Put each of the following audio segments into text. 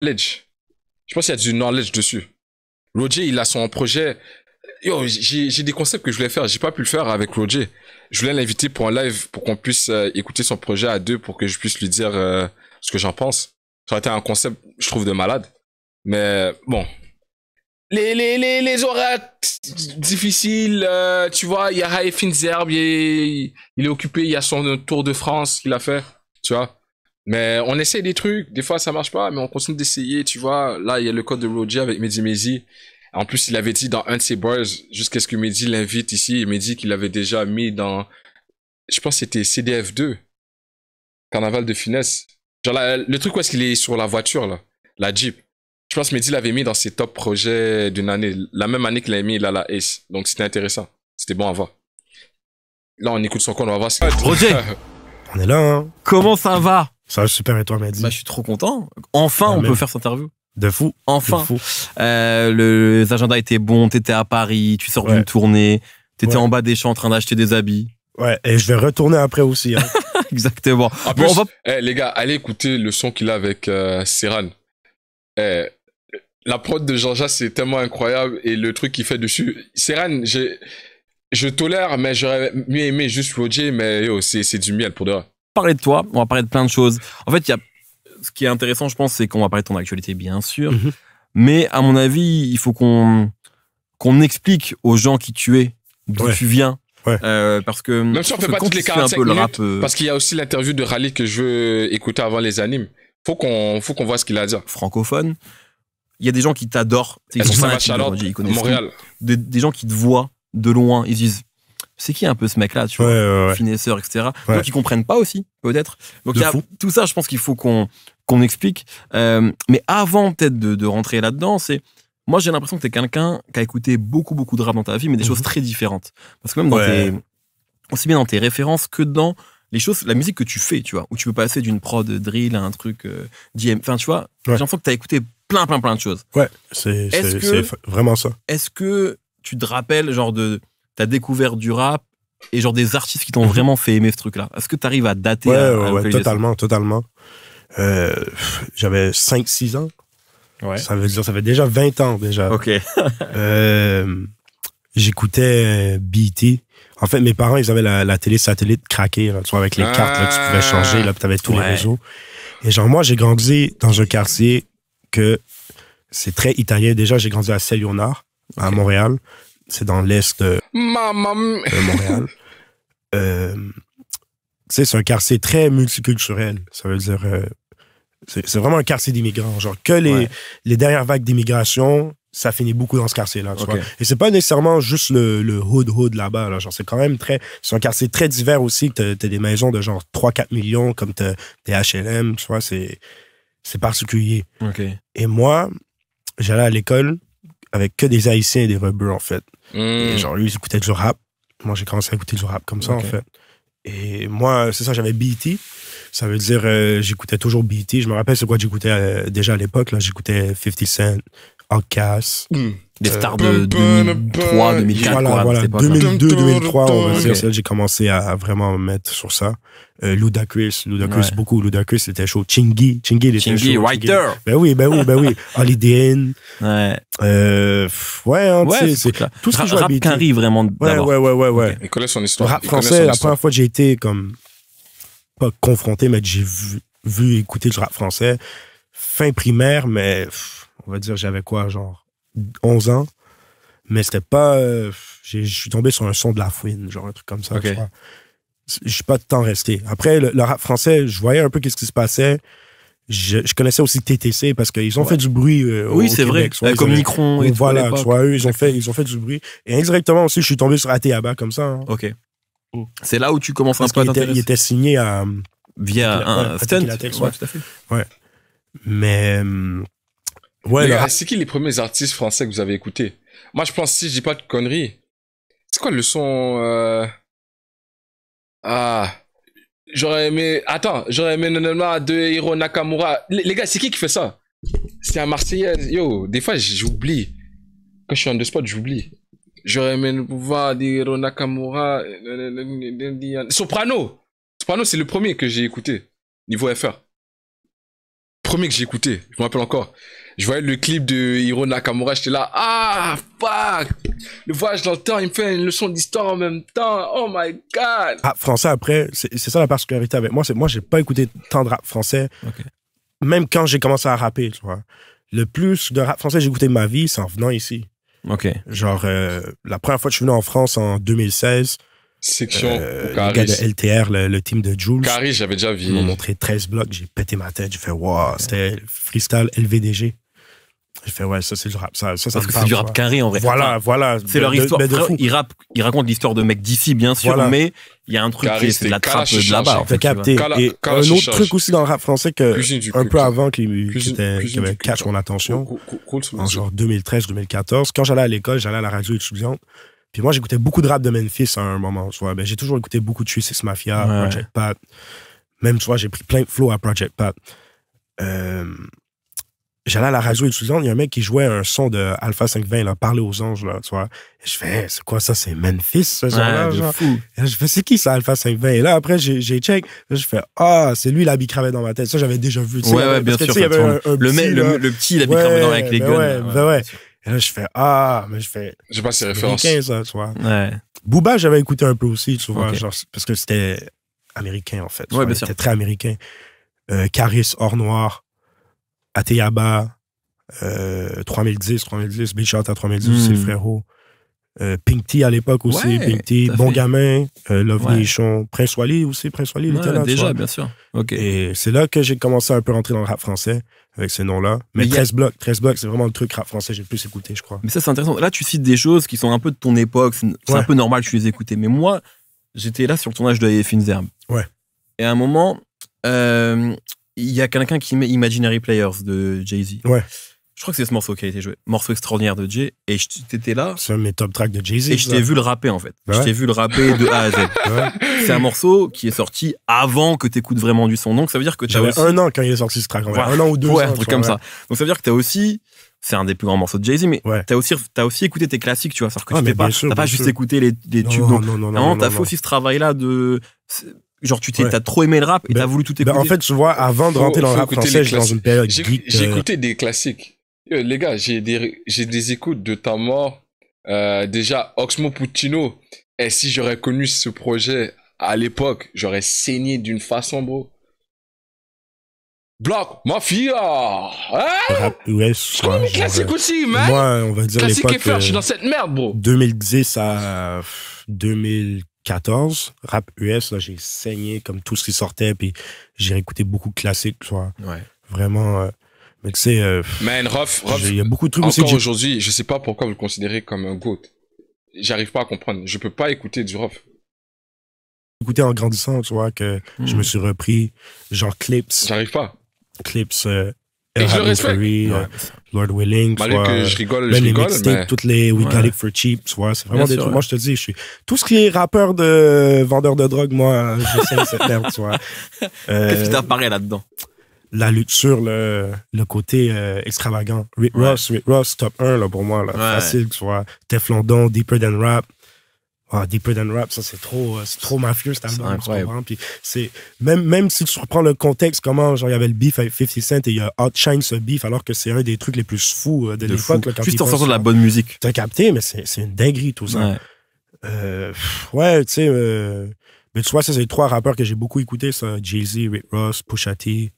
knowledge. Je pense qu'il y a du knowledge dessus. Roger, il a son projet. Yo, j'ai des concepts que je voulais faire. J'ai pas pu le faire avec Roger. Je voulais l'inviter pour un live pour qu'on puisse écouter son projet à deux pour que je puisse lui dire ce que j'en pense. Ça aurait été un concept, je trouve, de malade. Mais bon. Les horaires difficiles, tu vois, il y a Haï Finzerbe, il est occupé, il y a son Tour de France qu'il a fait, tu vois. Mais on essaie des trucs, des fois ça marche pas, mais on continue d'essayer, tu vois. Là, il y a le code de Roger avec Mehdi Maizi. En plus, il avait dit dans un de ses bars, jusqu'à ce que Mehdi l'invite ici, et Mehdi qu'il avait déjà mis dans, je pense que c'était CDF2, Carnaval de Finesse. Genre là, le truc où est-ce qu'il est sur la voiture, là, la Jeep. Je pense que Mehdi l'avait mis dans ses top projets d'une année, la même année qu'il avait mis là, la Ace. Donc c'était intéressant. C'était bon à voir. Là, on écoute son compte, on va voir ce qu'il Roger, On est là, hein. comment ça va? Ça va super et toi, Mehdi? Bah, je suis trop content. Enfin, on peut faire cette interview. De fou. Enfin. De fou. Les agendas étaient bons, t'étais à Paris, tu sors d'une tournée, t'étais en bas des champs en train d'acheter des habits. Ouais, et je vais retourner après aussi. Hein. Exactement. En plus, les gars, allez écouter le son qu'il a avec Serran. La prod de Jean-Jacques, c'est tellement incroyable et le truc qu'il fait dessus. Serran, je tolère, mais j'aurais mieux aimé juste Roger, mais yo, c'est du miel pour de vrai. Parler de toi, on va parler de plein de choses. En fait, ce qui est intéressant, je pense, c'est qu'on va parler de ton actualité, bien sûr. Mais à mon avis, il faut qu'on explique aux gens qui tu es, d'où tu viens. Parce que même si on fait pas toutes les 45 minutes, parce qu'il y a aussi l'interview de Rally que je veux écouter avant les animes. Faut qu'on voit ce qu'il a à dire. Francophone. Il y a des gens qui t'adorent. Est-ce que ça va Charlotte, Montréal? Des gens qui te voient de loin, ils se disent c'est qui un peu ce mec-là, tu vois, finesseur, etc. Donc ils comprennent pas aussi, peut-être. Donc il y a tout ça, je pense qu'il faut qu'on explique. Mais avant peut-être de rentrer là-dedans, moi j'ai l'impression que t'es quelqu'un qui a écouté beaucoup de rap dans ta vie, mais des choses très différentes. Parce que même dans aussi bien dans tes références que dans les choses, la musique que tu fais, tu vois, où tu peux passer d'une prod drill à un truc DM. Enfin, tu vois, j'ai l'impression que t'as écouté plein de choses. Ouais, c'est vraiment ça. Est-ce que tu te rappelles, genre, t'as découvert du rap et genre des artistes qui t'ont vraiment fait aimer ce truc-là? Est-ce que t'arrives à dater? Ouais, totalement. J'avais 5-6 ans. Ouais. Ça veut dire, ça fait déjà 20 ans, déjà. Ok. J'écoutais BET. En fait, mes parents, ils avaient la télé satellite craquée, là, tu vois, avec les cartes, là, que tu pouvais changer, là, puis t'avais tous les réseaux. Et genre, moi, j'ai grandi dans un quartier que c'est très italien. Déjà, j'ai grandi à Saint-Léonard, à Montréal. C'est dans l'est de Montréal. C'est un quartier très multiculturel. Ça veut dire, c'est vraiment un quartier d'immigrants. Genre, que les dernières vagues d'immigration, ça finit beaucoup dans ce quartier-là, tu vois. Et c'est pas nécessairement juste le hood là-bas, là. Genre, c'est quand même c'est un quartier très divers aussi. T'as des maisons de genre 3-4 millions, comme t'as des HLM, tu vois, c'est particulier. Et moi, j'allais à l'école avec que des Haïtiens et des rebeux, en fait. Et genre, lui, ils écoutaient du rap. Moi, j'ai commencé à écouter du rap comme ça, en fait. Et moi, c'est ça, j'avais BET. Ça veut dire, j'écoutais toujours BET. Je me rappelle c'est quoi j'écoutais déjà à l'époque, là. J'écoutais 50 Cent, Outkast. Des stars de 2003, 2004. Voilà, 2002, 2003, on va dire. J'ai commencé à vraiment me mettre sur ça. Ludacris, beaucoup. Ludacris, c'était chaud. Chingy, il était chaud. Writer. Ben oui. Holiday Inn. Ouais, c'est tout ce que je vois. Rap Quinry, vraiment. Ouais. Il connaît son histoire. Rap français, la première fois que j'ai été comme, pas confronté, mais j'ai vu écouter du rap français. Fin primaire, mais on va dire, j'avais quoi, genre 11 ans. Mais c'était pas, je suis tombé sur un son de La Fouine, genre un truc comme ça, tu vois. Je suis pas de temps resté. Après, le rap français, je voyais un peu qu'est-ce qui se passait. Je connaissais aussi TTC parce qu'ils ont fait du bruit oui, c'est vrai. Comme Micron et tout. Voilà, tu vois, eux, ils ont fait du bruit. Et indirectement aussi, je suis tombé sur Ateaba comme ça. Hein. Ok. C'est là où tu commences un peu à t'intéresser. Il était signé à... Via un stunt. Ouais, tout à fait. Ouais. Mais... c'est qui les premiers artistes français que vous avez écoutés? Moi, je pense, si je dis pas de conneries, c'est quoi le son... j'aurais aimé Nanana de Hiro Nakamura. Les gars, c'est qui fait ça? C'est un Marseillais. Yo, des fois, j'oublie. Quand je suis en deux spot, j'oublie. J'aurais aimé le pouvoir d'Hiro Nakamura. Soprano, c'est le premier que j'ai écouté. Niveau FR. premier que j'ai écouté. Je me rappelle encore. Je voyais le clip de Hiro Nakamura, j'étais là, ah, fuck! Le voyage dans le temps, il me fait une leçon d'histoire en même temps. Oh my god! Rap français, après, c'est ça la particularité avec moi. Moi, j'ai pas écouté tant de rap français. Okay. Même quand j'ai commencé à rapper, tu vois. Le plus de rap français que j'ai écouté de ma vie, c'est en venant ici. OK. Genre, la première fois que je suis venu en France en 2016, Section le gars de LTR, le team de Jules. Caris, j'avais déjà vu. Ils m'ont montré 13 blocs, j'ai pété ma tête, j'ai fait, wow, c'était freestyle LVDG. J'ai fait, ouais, ça, c'est du rap. Ça parce que c'est du rap carré, en vrai. Voilà. C'est leur histoire. Ils racontent l'histoire de mecs d'ici, bien sûr, mais il y a un truc qui est de la trappe de là-bas, en fait. Capté. Et un autre truc aussi dans le rap français un peu avant qui avait catch mon attention, en genre 2013-2014, quand j'allais à l'école, j'allais à la radio étudiante. Puis moi, j'écoutais beaucoup de rap de Memphis à un moment, tu vois. Ben, j'ai toujours écouté beaucoup de 3 6 Mafia, Project Pat. Même, tu vois, j'ai pris plein de flow à Project Pat. J'allais à la radio étudiante, il y a un mec qui jouait un son de Alpha 520, là, Parler aux anges, là, tu vois. Et je fais, c'est quoi ça? C'est Memphis, ce genre-là, genre. Fou. Et là, je fais, c'est qui ça, Alpha 520? Et là, après, j'ai check. Là, je fais, ah, c'est lui, l'habit cravé dans ma tête. Ça, j'avais déjà vu, tu sais. Ouais, bien sûr. Il y avait un le petit, l'habit cravé dans avec les guns. Ouais. Et là, je fais, mais je fais. J'ai pas ces références. Américain, ça, tu vois. Ouais. Booba, j'avais écouté un peu aussi, tu vois, genre, parce que c'était américain, en fait. Ouais, bien sûr. C'était très américain. Caris, Hors Noir, Ateyaba, 3010, Big Shot à 3010 aussi, le frérot. Pink T à l'époque aussi, Pink T, Bon Gamin, Love Nation, Prince Wally aussi, il était là. Déjà, bien sûr. OK. Et c'est là que j'ai commencé un peu à rentrer dans le rap français, avec ces noms-là. Mais 13 blocs, c'est vraiment le truc rap français que j'ai le plus écouté, je crois. Mais ça, c'est intéressant. Là, tu cites des choses qui sont un peu de ton époque, c'est un peu normal que tu les écoutais. Mais moi, j'étais là sur le tournage de Fines Herbes. Ouais. Et à un moment, il y a quelqu'un qui met Imaginary Players de Jay-Z. Ouais. Je crois que c'est ce morceau qui a été joué. Morceau extraordinaire de Jay. Et t'étais là. C'est un de mes top tracks de Jay-Z. Et je t'ai vu le rapper, en fait. Je t'ai vu le rapper de A à Z. C'est un morceau qui est sorti avant que t'écoutes vraiment du son. Donc, ça veut dire que j'avais aussi... un an quand il est sorti ce track. Un an ou 2 ans. Ouais, un truc comme ça. Donc, ça veut dire que t'as aussi... C'est un des plus grands morceaux de Jay-Z, mais t'as aussi écouté tes classiques, tu vois. C'est-à-dire que t'as pas juste écouté les tubes. Non, t'as fait aussi ce travail-là de... Genre, t'as trop aimé le rap et t'as voulu tout écouter. En fait, tu vois, avant de rentrer dans le rap français, j'étais dans une période geek. J'ai écouté des classiques. Les gars, j'ai des écoutes de temps mort. Déjà, Oxmo Puccino. Et si j'aurais connu ce projet à l'époque, j'aurais saigné d'une façon, bro. Block Mafia! Hein? Ouais, je connais mes classiques aussi, man! Moi, on va dire classique FR, je suis dans cette merde, bro. 2010 à 2014, rap US, là, j'ai saigné comme tout ce qui sortait, puis j'ai écouté beaucoup de classiques, tu vois. Ouais. Vraiment... Mais tu sais, man, Ruff, il y a beaucoup de trucs aussi. Encore aujourd'hui, je sais pas pourquoi vous le considérez comme un GOAT. J'arrive pas à comprendre. Je peux pas écouter du Ruff. Écouter en grandissant, tu vois, que je me suis repris, genre Clips. J'arrive pas. Clips, et je le respecte. Lord Willing, tu vois. Que je rigole, mais... toutes les We Got It For Cheap, tu vois. C'est vraiment des trucs. Moi, je te dis, tout ce qui est rappeur de vendeur de drogue, moi, j'essaie cette merde, tu vois. Qu'est-ce qui t'apparaît là-dedans? La lutte sur le côté extravagant. Rick Ross, top 1 là, pour moi. Là, facile, tu vois. Teflon Don, Deeper Than Rap. Deeper Than Rap, ça, c'est trop mafieux, cet album. Incroyable. Puis même si tu reprends le contexte, comment, genre, il y avait le beef avec 50 Cent et il a outshine ce beef, alors que c'est un des trucs les plus fous de l'époque. Juste en sortant de la bonne musique. T'as capté, mais c'est une dinguerie, tout ça. Tu sais, mais tu vois, ça, c'est les 3 rappeurs que j'ai beaucoup écoutés, ça. Jay-Z, Rick Ross, Pusha T.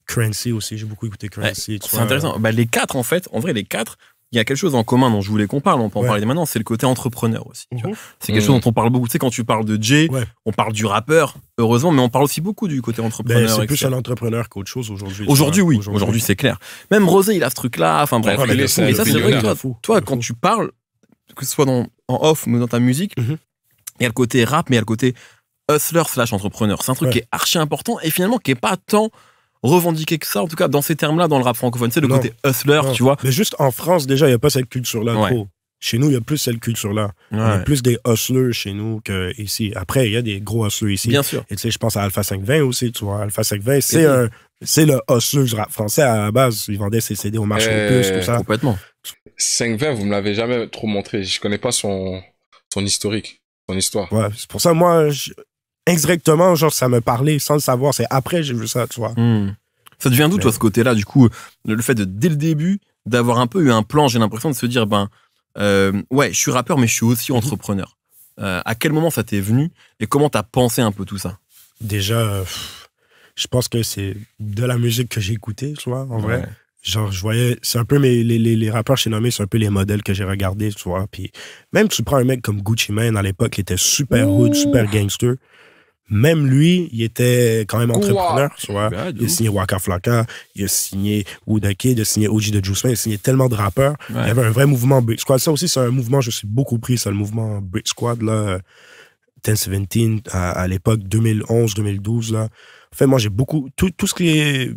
Currency aussi, j'ai beaucoup écouté Currency. C'est intéressant. Les 4, en fait, les 4, il y a quelque chose en commun dont je voulais qu'on parle, on peut en parler maintenant, c'est le côté entrepreneur aussi. C'est quelque chose dont on parle beaucoup. Tu sais, quand tu parles de Jay, on parle du rappeur, heureusement, mais on parle aussi beaucoup du côté entrepreneur. C'est plus un entrepreneur qu'autre chose aujourd'hui. Aujourd'hui, oui. Aujourd'hui, c'est clair. Même Rosé, il a ce truc-là. Enfin, bref. Mais ça, c'est vrai que toi, quand tu parles, que ce soit en off ou dans ta musique, il y a le côté rap, mais il y a le côté hustler / entrepreneur. C'est un truc qui est archi important et finalement qui est pas tant revendiquer que ça, en tout cas dans ces termes-là dans le rap francophone, c'est le côté hustler, tu vois. Mais juste en France, déjà, il n'y a pas cette culture-là trop. Chez nous, il y a plus cette culture-là. Il y a plus des hustlers chez nous qu'ici. Après, il y a des gros hustlers ici. Bien sûr. Et tu sais, je pense à Alpha 520 aussi, tu vois. Alpha 520, c'est le hustler du rap français à la base. Il vendait ses CD au marché aux puces, tout ça. Complètement. 520, vous me l'avez jamais trop montré. Je connais pas son historique, son histoire. Ouais, c'est pour ça, moi, indirectement, genre, ça me parlait sans le savoir. C'est après j'ai vu ça, tu vois. Ça devient d'où, toi, ce côté-là, du coup, le fait de, dès le début, d'avoir un peu eu un plan, j'ai l'impression de se dire, ouais, je suis rappeur, mais je suis aussi entrepreneur. À quel moment ça t'est venu et comment t'as pensé un peu tout ça? Déjà, je pense que c'est de la musique que j'ai écoutée, tu vois, en vrai. Genre, je voyais, c'est un peu les rappeurs chez Nommé, c'est un peu les modèles que j'ai regardés, tu vois. Puis même tu prends un mec comme Gucci Mane à l'époque, il était super hood, super gangster. Même lui, il était quand même entrepreneur, tu vois. Il a signé Waka Flocka, il a signé Wooda Kid, il a signé OG de Juice WRLD, il a signé tellement de rappeurs. Il y avait un vrai mouvement Brick Squad. Ça aussi, c'est un mouvement, je suis beaucoup pris, c'est le mouvement Brick Squad, là, 1017, à l'époque, 2011, 2012, là. En fait, moi, j'ai beaucoup, tout ce qui est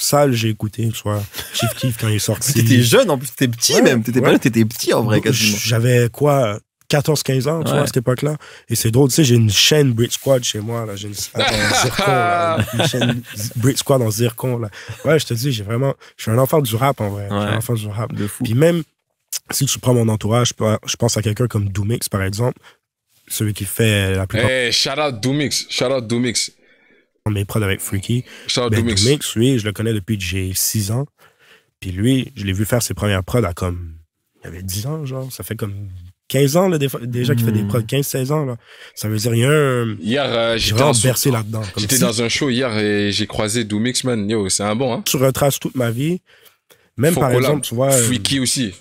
sale, j'ai écouté, tu vois. Chief Keef quand il est sorti. T'étais jeune, en plus, t'étais petit même. T'étais pas là, t'étais petit en vrai, quasiment. J'avais quoi, 14-15 ans, tu vois, à cette époque-là. Et c'est drôle, tu sais, j'ai une chaîne Brick Squad chez moi, là. J'ai une zircon, là. Une chaîne Brick Squad en zircon, là. Ouais, je te dis, je suis un enfant du rap, en vrai. Je suis un enfant du rap. De fou. Puis même, si tu prends mon entourage, je pense à quelqu'un comme Doomix, par exemple. Celui qui fait la plupart. Hey, shout out Doomix. Mes prods avec Freaky. Shout out Doomix. Doomix, lui, je le connais depuis que j'ai 6 ans. Puis lui, je l'ai vu faire ses premières prods à comme. Il y avait 10 ans, genre. Ça fait comme 15 ans, là, déjà qu'il fait des prods, 15-16 ans, là. Ça veut dire rien. Hier, j'ai vraiment bercé là-dedans. J'étais dans un show hier et j'ai croisé Doomix, man. Yo, c'est un bon, hein. Tu retraces toute ma vie. Même par exemple, tu vois. Freaky aussi.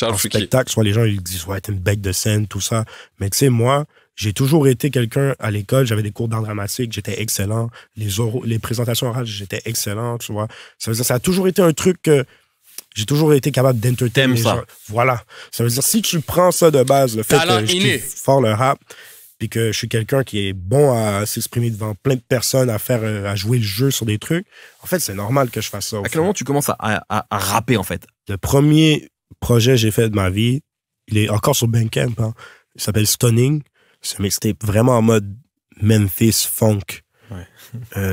En spectacle, soit les gens ils disent ouais, t'es une bec de scène, tout ça. Mais tu sais, moi, j'ai toujours été quelqu'un à l'école, j'avais des cours d'art dramatique, j'étais excellent. Les présentations orales, j'étais excellent, tu vois. Ça veut dire ça a toujours été un truc que j'ai toujours été capable d'entertainer les gens. Voilà. Ça veut dire si tu prends ça de base, le fait que je kiffe fort le rap, puis que je suis quelqu'un qui est bon à s'exprimer devant plein de personnes, à jouer le jeu sur des trucs, en fait, c'est normal que je fasse ça. À quel moment tu commences à rapper, en fait? Le premier projet que j'ai fait de ma vie, il est encore sur Bandcamp, hein. Il s'appelle Stunning. C'est un mixtape vraiment en mode Memphis funk.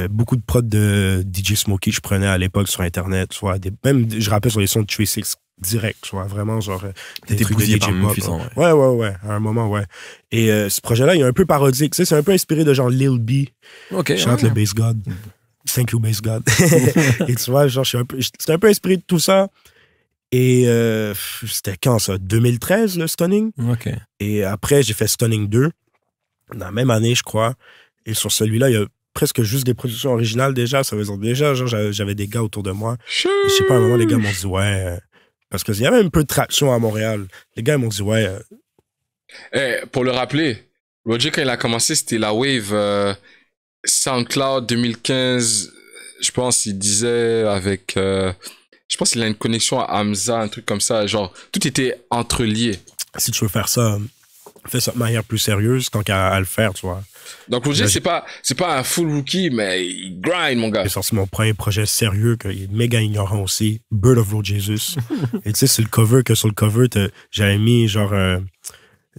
Beaucoup de prods de DJ Smokey je prenais à l'époque sur Internet, soit même je rappais sur les sons de 36 direct, soit vraiment genre des trucs de DJ Pop. Ouais, à un moment, ouais. Et ce projet-là, il est un peu parodique, tu sais, c'est un peu inspiré de genre Lil B. Chante le Bass God. Thank you, Bass God. Et tu vois, genre, c'était un peu inspiré de tout ça. Et c'était quand ça? 2013, le Stunning. Et après, j'ai fait Stunning 2, dans la même année, je crois. Et sur celui-là, il y a presque juste des productions originales déjà. Ça veut dire déjà, genre, j'avais des gars autour de moi. Et je sais pas, à un moment, les gars m'ont dit, ouais... parce qu'il y avait un peu de traction à Montréal. Les gars m'ont dit, ouais... pour le rappeler, Roger, quand il a commencé, c'était la wave SoundCloud 2015. Je pense qu'il disait avec... je pense qu'il a une connexion à Hamza, un truc comme ça. Genre, tout était entrelié. Si tu veux faire ça, fais ça de manière plus sérieuse tant qu'à le faire, tu vois. Donc, Roger, c'est pas un full rookie, mais il grind, mon gars. C'est sorti mon premier projet sérieux, qui est méga ignorant aussi, Bird of Lord Jesus. Et tu sais, c'est le cover, que sur le cover, j'avais mis genre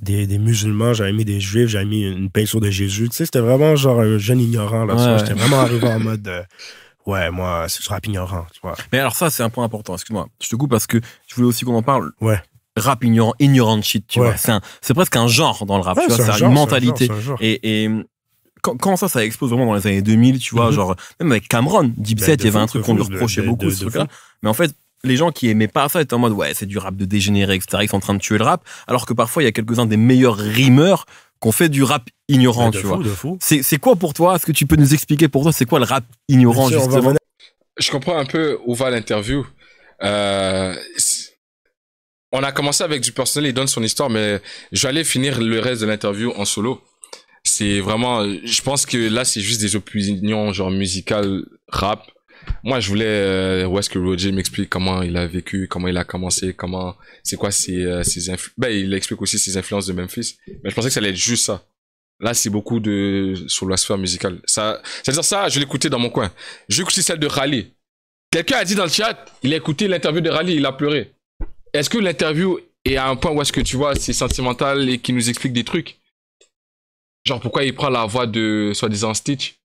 des musulmans, j'avais mis des juifs, j'avais mis une peinture de Jésus. Tu sais, c'était vraiment genre un jeune ignorant, là. Ouais. J'étais vraiment arrivé en mode... ouais, moi, c'est rap ignorant, tu vois. Mais alors ça, c'est un point important, excuse-moi. Je te coupe parce que je voulais aussi qu'on en parle. Ouais. Rap ignorant shit, tu vois. C'est presque un genre dans le rap, tu vois. C'est une mentalité. Et quand ça explose vraiment dans les années 2000, tu vois, genre, même avec Cameron, Deep Set, il y avait un truc qu'on lui reprochait beaucoup, ce truc-là. Mais en fait, les gens qui aimaient pas ça étaient en mode, ouais, c'est du rap de dégénéré, etc. Ils sont en train de tuer le rap. Alors que parfois, il y a quelques-uns des meilleurs rimeurs qu'on fait du rap ignorant, tu vois. C'est quoi pour toi? Est-ce que tu peux nous expliquer pour toi, c'est quoi le rap ignorant, justement? Je comprends un peu où va l'interview. On a commencé avec du personnel, il donne son histoire, mais j'allais finir le reste de l'interview en solo. C'est vraiment, je pense que là, c'est juste des opinions, genre musicales, rap. Moi, je voulais, où est-ce que Roger m'explique comment il a vécu, comment il a commencé, c'est quoi ses influences. Ben, il explique aussi ses influences de Memphis. Mais je pensais que ça allait être juste ça. Là, c'est beaucoup sur la sphère musicale. C'est-à-dire ça, je l'écoutais dans mon coin. J'ai écouté celle de Rally. Quelqu'un a dit dans le chat, il a écouté l'interview de Rally, il a pleuré. Est-ce que l'interview est à un point où est-ce que tu vois, c'est sentimental et qu'il nous explique des trucs? Genre, pourquoi il prend la voix de, soi-disant, Stitch?